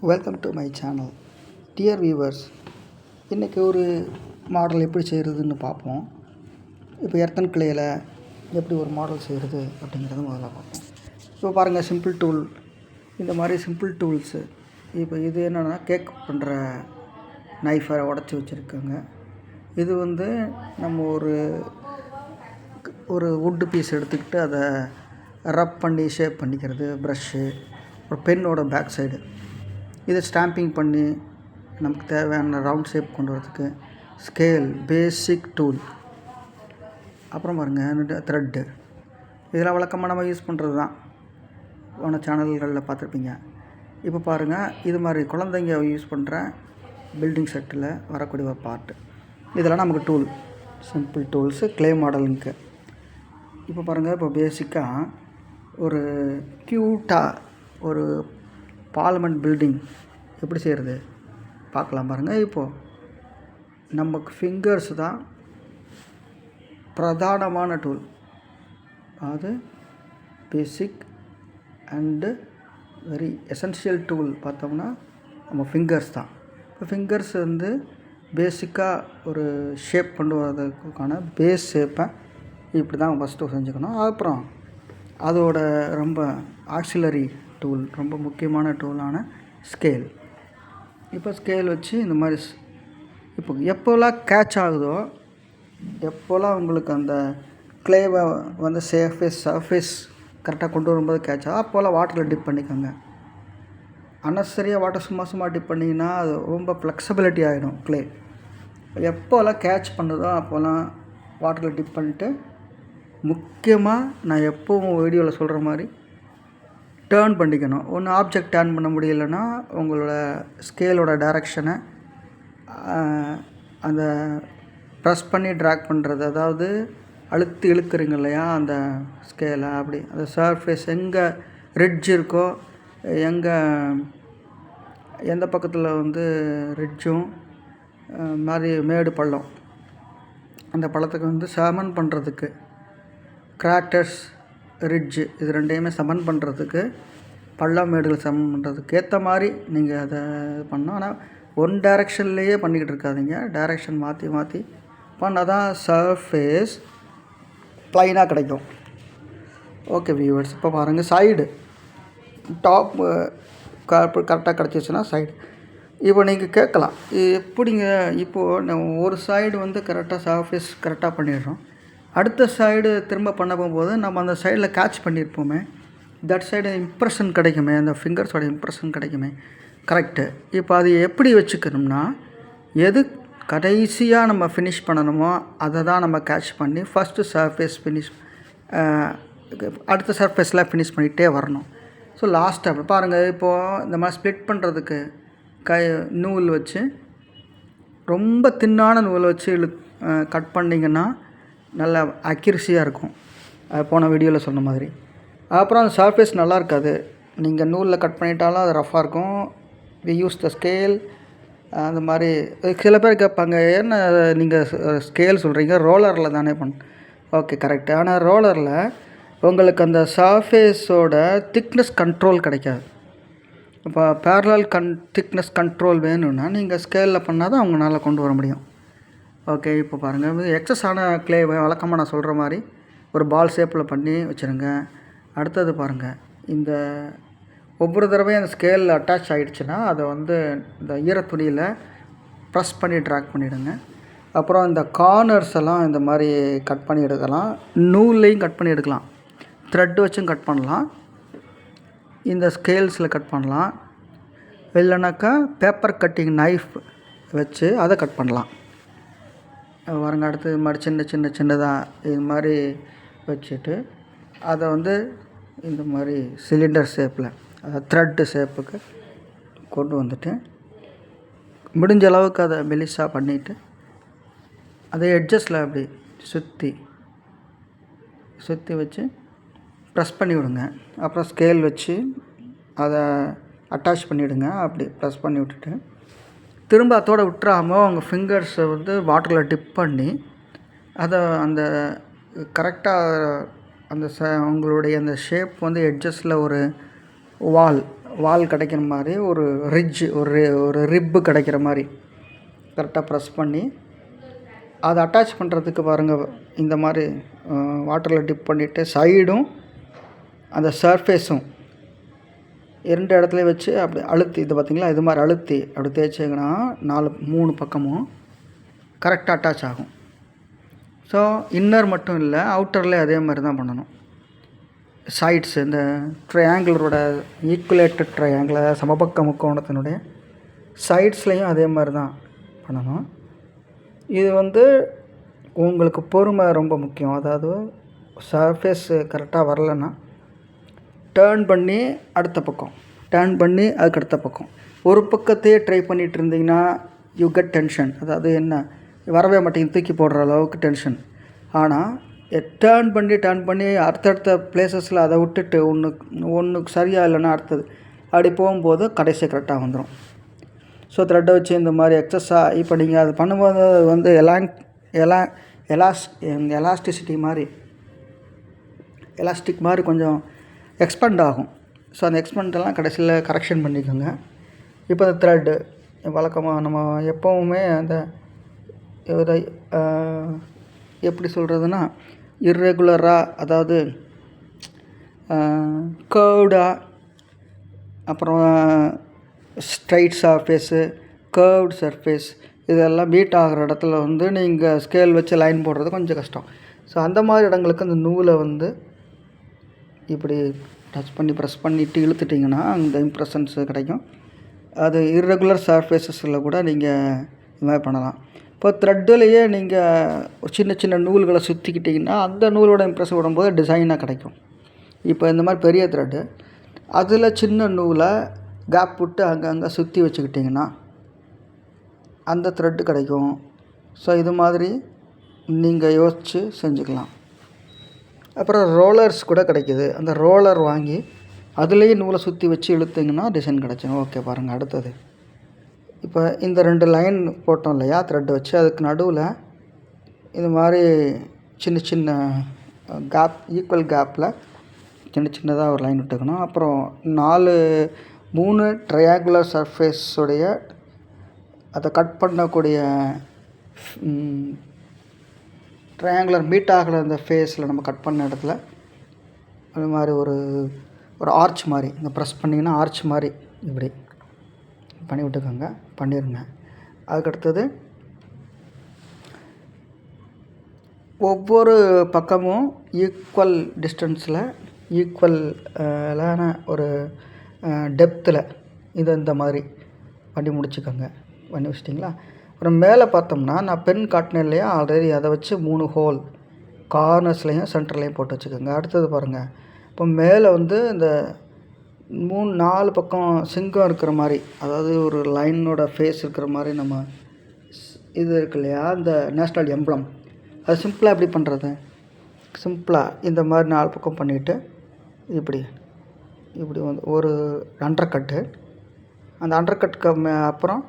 Welcome to my channel. Dear viewers, இன்றைக்கி ஒரு model எப்படி செய்கிறதுன்னு பார்ப்போம். இப்போ எர்த்தன் கிளேயில் எப்படி ஒரு மாடல் செய்கிறது அப்படிங்கிறத முதல்ல பார்ப்போம். இப்போ பாருங்கள், சிம்பிள் டூல். இந்த மாதிரி சிம்பிள் டூல்ஸு. இப்போ இது என்னென்னா கேக் பண்ணுற நைஃபை உடச்சி வச்சுருக்காங்க. இது வந்து நம்ம ஒரு வுட்டு பீஸ் எடுத்துக்கிட்டு அதை ரப் பண்ணி ஷேப் பண்ணிக்கிறது. ப்ரஷ்ஷு, ஒரு பென்னோட பேக் சைடு இதை ஸ்டாம்பிங் பண்ணி நமக்கு தேவையான ரவுண்ட் ஷேப் கொண்டு வரதுக்கு ஸ்கேல், பேசிக் டூல். அப்புறம் பாருங்கள் த்ரெட்டு. இதெல்லாம் வழக்கமாக நம்ம யூஸ் பண்ணுறது தான், போன சேனல்களில் பார்த்துருப்பீங்க. இப்போ பாருங்கள், இது மாதிரி குழந்தைங்க யூஸ் பண்ணுற பில்டிங் செட்டில் வரக்கூடிய ஒரு பார்ட்டு. இதெல்லாம் நமக்கு டூல், சிம்பிள் டூல்ஸு, க்ளே மாடலுக்கு. இப்போ பாருங்கள், இப்போ பேசிக்காக ஒரு க்யூட்டாக ஒரு பார்லிமெண்ட் பில்டிங் எப்படி செய்கிறது பார்க்கலாம். பாருங்கள், இப்போது நமக்கு ஃபிங்கர்ஸ் தான் பிரதானமான டூல். அது பேசிக் அண்டு வெரி எசென்ஷியல் டூல். பார்த்தோம்னா நம்ம ஃபிங்கர்ஸ் தான். இப்போ ஃபிங்கர்ஸ் வந்து பேசிக்காக ஒரு ஷேப் கொண்டு வரதுக்கான பேஸ் ஷேப்பை இப்படி தான் ஃபஸ்ட்டு செஞ்சுக்கணும். அப்புறம் அதோட ரொம்ப ஆக்சிலரி டூல், ரொம்ப முக்கியமான டூலான ஸ்கேல். இப்போ ஸ்கேல் வச்சு இந்த மாதிரி இப்போ எப்போல்லாம் கேட்ச் ஆகுதோ, எப்போல்லாம் உங்களுக்கு அந்த க்ளேவை வந்து சர்ஃபேஸ் கரெக்டாக கொண்டு வரும்போது கேட்ச் ஆகும், அப்போல்லாம் வாட்டரில் டிப் பண்ணிக்கோங்க. அன்னெசரியாக வாட்டர் சும்மா டிப் பண்ணிங்கன்னா அது ரொம்ப ஃப்ளெக்சிபிலிட்டி ஆகிடும் க்ளே. எப்போல்லாம் கேட்ச் பண்ணுதோ அப்போல்லாம் வாட்டரில் டிப் பண்ணிவிட்டு, முக்கியமாக நான் எப்போவும் வீடியோவில் சொல்கிற மாதிரி டேர்ன் பண்ணிக்கணும். ஒன்று ஆப்ஜெக்ட் டேர்ன் பண்ண முடியலைன்னா உங்களோட ஸ்கேலோட டைரக்ஷனை அந்த ப்ரெஸ் பண்ணி ட்ராக் பண்ணுறது, அதாவது அழுத்தி இழுக்கிறீங்க இல்லையா அந்த ஸ்கேலை, அப்படி அந்த சர்ஃபேஸ் எங்கே ரிட்ஜ் இருக்கோ, எந்த பக்கத்தில் வந்து ரிட்ஜும் மாதிரி மேடு பள்ளம், அந்த பள்ளத்துக்கு வந்து சமன் பண்ணுறதுக்கு, கிராட்டர்ஸ், ரிட்ஜு, இது ரெண்டையுமே சமன் பண்ணுறதுக்கு, பள்ளம் மேடுகள் சமன் பண்ணுறதுக்கு ஏற்ற மாதிரி நீங்கள் அதை பண்ணணும். ஆனால் ஒன் டைரெக்ஷன்லேயே பண்ணிக்கிட்டு இருக்காதிங்க, டைரெக்ஷன் மாற்றி பண்ணால் தான் சர்ஃபேஸ் ப்ளைனாக கிடைக்கும். ஓகே வியூவர்ஸ், இப்போ பாருங்கள், சைடு டாப் கரெக்டாக கிடச்சிச்சுன்னா சைடு. இப்போ நீங்கள் கேட்கலாம், எப்படிங்க இப்போது நம்ம ஒரு சைடு வந்து கரெக்டாக சர்ஃபேஸ் கரெக்டாக பண்ணிடுறோம், அடுத்த சைடு திரும்ப பண்ண போகும்போது நம்ம அந்த சைடில் கேட்ச் பண்ணியிருப்போமே, தட் சைடு இம்ப்ரெஷன் கிடைக்குமே, அந்த ஃபிங்கர்ஸோட இம்ப்ரெஷன் கிடைக்குமே. கரெக்டு. இப்போ அது எப்படி வச்சுக்கணும்னா, எது கடைசியாக நம்ம ஃபினிஷ் பண்ணணுமோ அதை தான் நம்ம கேட்ச் பண்ணி ஃபஸ்ட்டு சர்ஃபேஸ் ஃபினிஷ், அடுத்த சர்ஃபேஸில் ஃபினிஷ் பண்ணிகிட்டே வரணும். ஸோ லாஸ்ட்டு அப்படி பாருங்கள், இப்போது இந்த மாதிரி ஸ்ப்ளிட் பண்ணுறதுக்கு நூல் வச்சு, ரொம்ப தின்னான நூல் வச்சு கட் பண்ணிங்கன்னா நல்ல அக்யூரஸியாக இருக்கும், போன வீடியோவில் சொன்ன மாதிரி. அப்புறம் அந்த சர்ஃபேஸ் நல்லா இருக்காது, நீங்கள் நூலில் கட் பண்ணிட்டாலும் அது ரஃப்பாக இருக்கும். We use the scale. அந்த மாதிரி சில பேர் கேட்பாங்க, என்ன நீங்கள் ஸ்கேல் சொல்கிறீங்க, ரோலரில் தானே ஓகே கரெக்டு. ஆனால் ரோலரில் உங்களுக்கு அந்த சர்ஃபேஸோட திக்னஸ் கண்ட்ரோல் கிடைக்காது. இப்போ பேரலல் திக்னஸ் கண்ட்ரோல் வேணும்னா நீங்கள் ஸ்கேலில் பண்ணால் தான் அவங்களால கொண்டு வர முடியும். ஓகே, இப்போ பாருங்கள், எக்ஸஸ் ஆன க்ளே வழக்கமாக நான் சொல்கிற மாதிரி ஒரு பால் ஷேப்பில் பண்ணி வச்சுருங்க. அடுத்தது பாருங்கள், இந்த ஒவ்வொரு தடவையும் அந்த ஸ்கேலில் அட்டாச் ஆகிடுச்சுன்னா அதை வந்து இந்த ஈரத்துணியில் ப்ரெஸ் பண்ணி ட்ராக் பண்ணிவிடுங்க. அப்புறம் இந்த கார்னர்ஸ் எல்லாம் இந்த மாதிரி கட் பண்ணி எடுக்கலாம், நூல்லையும் கட் பண்ணி எடுக்கலாம், த்ரெட் வச்சும் கட் பண்ணலாம், இந்த ஸ்கேல்ஸில் கட் பண்ணலாம், இல்லைனாக்கா பேப்பர் கட்டிங் நைஃப் வச்சு அதை கட் பண்ணலாம். பாருங்க, அடுத்து இது மாதிரி சின்னதாக இது மாதிரி வச்சுட்டு அதை வந்து இந்த மாதிரி சிலிண்டர் ஷேப்பில், த்ரெட்டு ஷேப்புக்கு கொண்டு வந்துட்டு, முடிஞ்ச அளவுக்கு அதை மெலிசாக பண்ணிவிட்டு அதை எட்ஜஸில் அப்படி சுற்றி வச்சு ப்ரெஸ் பண்ணி விடுங்க. அப்புறம் ஸ்கேல் வச்சு அதை அட்டாச் பண்ணிவிடுங்க. அப்படி ப்ரெஸ் பண்ணி விட்டுட்டு திரும்ப அதோடு விட்டுறாமல் உங்கள் ஃபிங்கர்ஸை வந்து வாட்டரில் டிப் பண்ணி அதை அந்த கரெக்டாக அந்த உங்களுடைய அந்த ஷேப் வந்து எட்ஜஸில் ஒரு வால் வால் கிடைக்கிற மாதிரி ஒரு ரிட்ஜ் ஒரு ரிப்பு கிடைக்கிற மாதிரி கரெக்டாக ப்ரெஸ் பண்ணி அதை அட்டாச் பண்ணுறதுக்கு பாருங்கள், இந்த மாதிரி வாட்டரில் டிப் பண்ணிவிட்டு சைடும் அந்த சர்ஃபேஸும் 2 இடத்துலையும் வச்சு அப்படி அழுத்தி, இது பார்த்திங்களா, இது மாதிரி அழுத்தி அப்படி தேய்ச்சிங்கன்னா 3 பக்கமும் கரெக்டாக அட்டாச் ஆகும். ஸோ இன்னர் மட்டும் இல்லை, அவுட்டர்லேயே அதே மாதிரி தான் பண்ணணும். சைட்ஸ் இந்த ட்ரையாங்கிளரோட ஈக்குவலேட்டட் ட்ரையாங்கிள், சமபக்க முக்கோணத்தினுடைய சைட்ஸ்லேயும் அதே மாதிரி தான் பண்ணணும். இது உங்களுக்கு பொறுமை ரொம்ப முக்கியம். அதாவது சர்ஃபேஸ் கரெக்டாக வரலைன்னா டேர்ன் பண்ணி அடுத்த பக்கம், டேர்ன் பண்ணி அதுக்கு அடுத்த பக்கம், ஒரு பக்கத்தையே ட்ரை பண்ணிகிட்டு இருந்தீங்கன்னா யூ கெட் டென்ஷன். அதாவது என்ன, வரவே மாட்டேங்க, தூக்கி போடுற அளவுக்கு டென்ஷன். ஆனால் டேர்ன் பண்ணி அடுத்தடுத்த பிளேசஸில் அதை விட்டுட்டு ஒன்றுக்கு சரியாக இல்லைன்னா அடுத்தது அப்படி போகும்போது கடைசி கரெக்டாக வந்துடும். ஸோ த்ரெட்டை வச்சு இந்த மாதிரி எக்ஸஸாக இப்போ நீங்கள் அது பண்ணும்போது எலாஸ்டிசிட்டி மாதிரி எலாஸ்டிக் மாதிரி கொஞ்சம் எக்ஸ்பெண்ட் ஆகும். ஸோ அந்த எக்ஸ்பெண்டெல்லாம் கடைசியில் கரெக்ஷன் பண்ணிக்கோங்க. இப்போ அந்த த்ரெட்டு வழக்கமாக நம்ம எப்போவுமே அந்த எப்படி சொல்கிறதுனா இர்ரெகுலராக, அதாவது கர்வ்டாக, அப்புறம் ஸ்ட்ரைட் சர்ஃபேஸு, கர்வ்டு சர்ஃபேஸ், இதெல்லாம் பீட் ஆகிற இடத்துல நீங்கள் ஸ்கேல் வச்சு லைன் போடுறது கொஞ்சம் கஷ்டம். ஸோ அந்த மாதிரி இடங்களுக்கு அந்த நூலை இப்படி டச் பண்ணி ப்ரெஸ் பண்ணிவிட்டு இழுத்துட்டிங்கன்னா அந்த இம்ப்ரெஷன்ஸ் கிடைக்கும். அது இர்ரெகுலர் சர்ஃபேஸஸில் கூட நீங்கள் இது மாதிரி பண்ணலாம். இப்போ த்ரெட்டுலேயே நீங்கள் ஒரு சின்ன சின்ன நூல்களை சுற்றிக்கிட்டிங்கன்னா அந்த நூலோட இம்ப்ரெஷன் விடும்போது டிசைனாக கிடைக்கும். இப்போ இந்த மாதிரி பெரிய த்ரெட்டு, அதில் சின்ன நூலை கேப் விட்டு அங்கங்கே சுற்றி வச்சுக்கிட்டிங்கன்னா அந்த த்ரெட்டு கிடைக்கும். ஸோ இது மாதிரி நீங்கள் யோசித்து செஞ்சுக்கலாம். அப்புறம் ரோலர்ஸ் கூட கிடைக்கிது. அந்த ரோலர் வாங்கி அதுலேயே நூலை சுற்றி வச்சு இழுத்திங்கன்னா டிசைன் கிடச்சிடும். ஓகே, பாருங்கள் அடுத்தது. இப்போ இந்த 2 லைன் போட்டோம் இல்லையா த்ரெட் வச்சு, அதுக்கு நடுவில் இது மாதிரி சின்ன சின்ன கேப், ஈக்குவல் கேப்பில் சின்னதாக ஒரு லைன் விட்டுக்கணும். அப்புறம் 3 ட்ரையாங்குலர் சர்ஃபேஸுடைய அதை கட் பண்ணக்கூடிய ட்ரையாங்குலர் மீட் ஆகிற அந்த ஃபேஸில் நம்ம கட் பண்ண இடத்துல அது மாதிரி ஒரு ஆர்ச் மாதிரி இந்த ப்ரெஸ் பண்ணிங்கன்னா ஆர்ச் மாதிரி இப்படி பண்ணி விட்டுக்கோங்க, பண்ணிடுங்க. அதுக்கடுத்தது ஒவ்வொரு பக்கமும் ஈக்குவல் டிஸ்டன்ஸில் ஈக்குவலான ஒரு டெப்த்தில் இந்த மாதிரி பண்ணி முடிச்சுக்கோங்க. பண்ணி வச்சிட்டிங்களா? அப்புறம் மேலே பார்த்தோம்னா நான் பென் காட்டினேன் இல்லையா ஆல்ரெடி, அதை வச்சு 3 ஹோல் கார்னர்ஸ்லேயும் சென்டர்லேயும் போட்டு வச்சுக்கோங்க. அடுத்தது பாருங்கள், இப்போ மேலே இந்த 4 பக்கம் சிங்கம் இருக்கிற மாதிரி, அதாவது ஒரு லைனோட ஃபேஸ் இருக்கிற மாதிரி நம்ம இது இருக்கு இல்லையா இந்த நேஷ்னல் எம்ப்ளம், அது சிம்பிளாக எப்படி பண்ணுறது, சிம்பிளாக இந்த மாதிரி 4 பக்கம் பண்ணிவிட்டு இப்படி ஒரு அண்டர் கட்டு, அந்த அண்டர் கட்டுக்கு அப்புறம்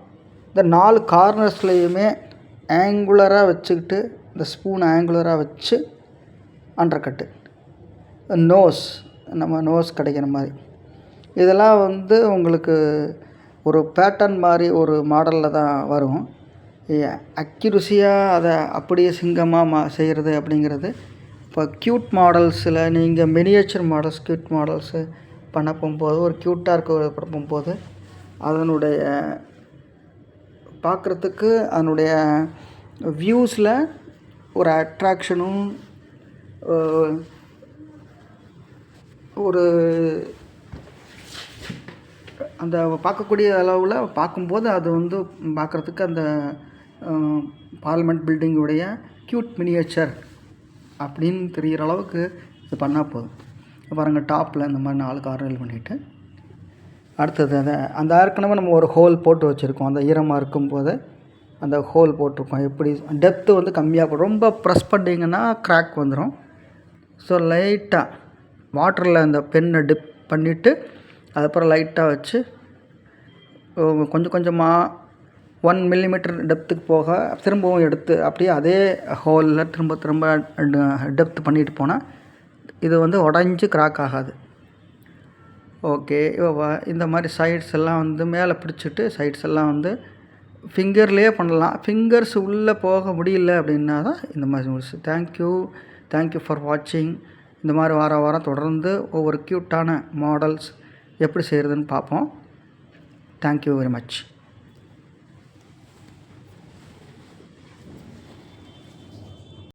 இந்த 4 கார்னர்ஸ்லேயுமே ஆங்குலராக வச்சுக்கிட்டு இந்த ஸ்பூன் ஆங்குலராக வச்சு அண்டர் கட்டு, நம்ம நோஸ் கிடைக்கிற மாதிரி, இதெல்லாம் உங்களுக்கு ஒரு பேட்டர்ன் மாதிரி ஒரு மாடலில் தான் வரும். அக்யூரஸியாக அதை அப்படியே சிங்கமாக செய்கிறது அப்படிங்கிறது இப்போ க்யூட் மாடல்ஸில் நீங்கள் மினியேச்சர் மாடல்ஸ், க்யூட் மாடல்ஸு பண்ண போகும்போது, ஒரு க்யூட்டாக இருக்க போகும்போது அதனுடைய பார்க்குறதுக்கு அதனுடைய வியூஸில் ஒரு அட்ராக்ஷனும் ஒரு அந்த பார்க்கக்கூடிய அளவில் பார்க்கும்போது அது பார்க்குறதுக்கு அந்த பார்லிமெண்ட் பில்டிங்குடைய க்யூட் மினியேச்சர் அப்படின்னு தெரிகிற அளவுக்கு இது பண்ணால் போதும். பாருங்கள், டாப்பில் இந்த மாதிரி 4 கார்னர் பண்ணிவிட்டு அடுத்தது அந்த ஏற்கனவே நம்ம ஒரு ஹோல் போட்டு வச்சுருக்கோம். அந்த ஈரமாக இருக்கும்போது அந்த ஹோல் போட்டிருக்கோம். எப்படி டெப்த்து கம்மியாக ரொம்ப ப்ரெஸ் பண்ணிங்கன்னா கிராக் வந்துடும். ஸோ லைட்டாக வாட்டரில் அந்த பென்னை டிப் பண்ணிவிட்டு அதுக்கப்புறம் லைட்டாக வச்சு கொஞ்சம் கொஞ்சமாக 1 மில்லிமீட்டர் டெப்த்துக்கு போக திரும்பவும் எடுத்து அப்படியே அதே ஹோலில் திரும்ப டெப்த் பண்ணிட்டு போனால் இது உடஞ்சி கிராக் ஆகாது. ஓகே. இந்த மாதிரி சைட்ஸ் எல்லாம் வந்து மேலே பிடிச்சிட்டு சைட்ஸ் எல்லாம் வந்து ஃபிங்கர்லேயே பண்ணலாம். ஃபிங்கர்ஸ் உள்ளே போக முடியல அப்படின்னா தான் இந்த மாதிரி ரூல்ஸ். தேங்க்யூ ஃபார் வாட்சிங். இந்த மாதிரி வாரம் தொடர்ந்து ஒவ்வொரு க்யூட்டான மாடல்ஸ் எப்படி செய்கிறதுன்னு பார்ப்போம். Thank you very much.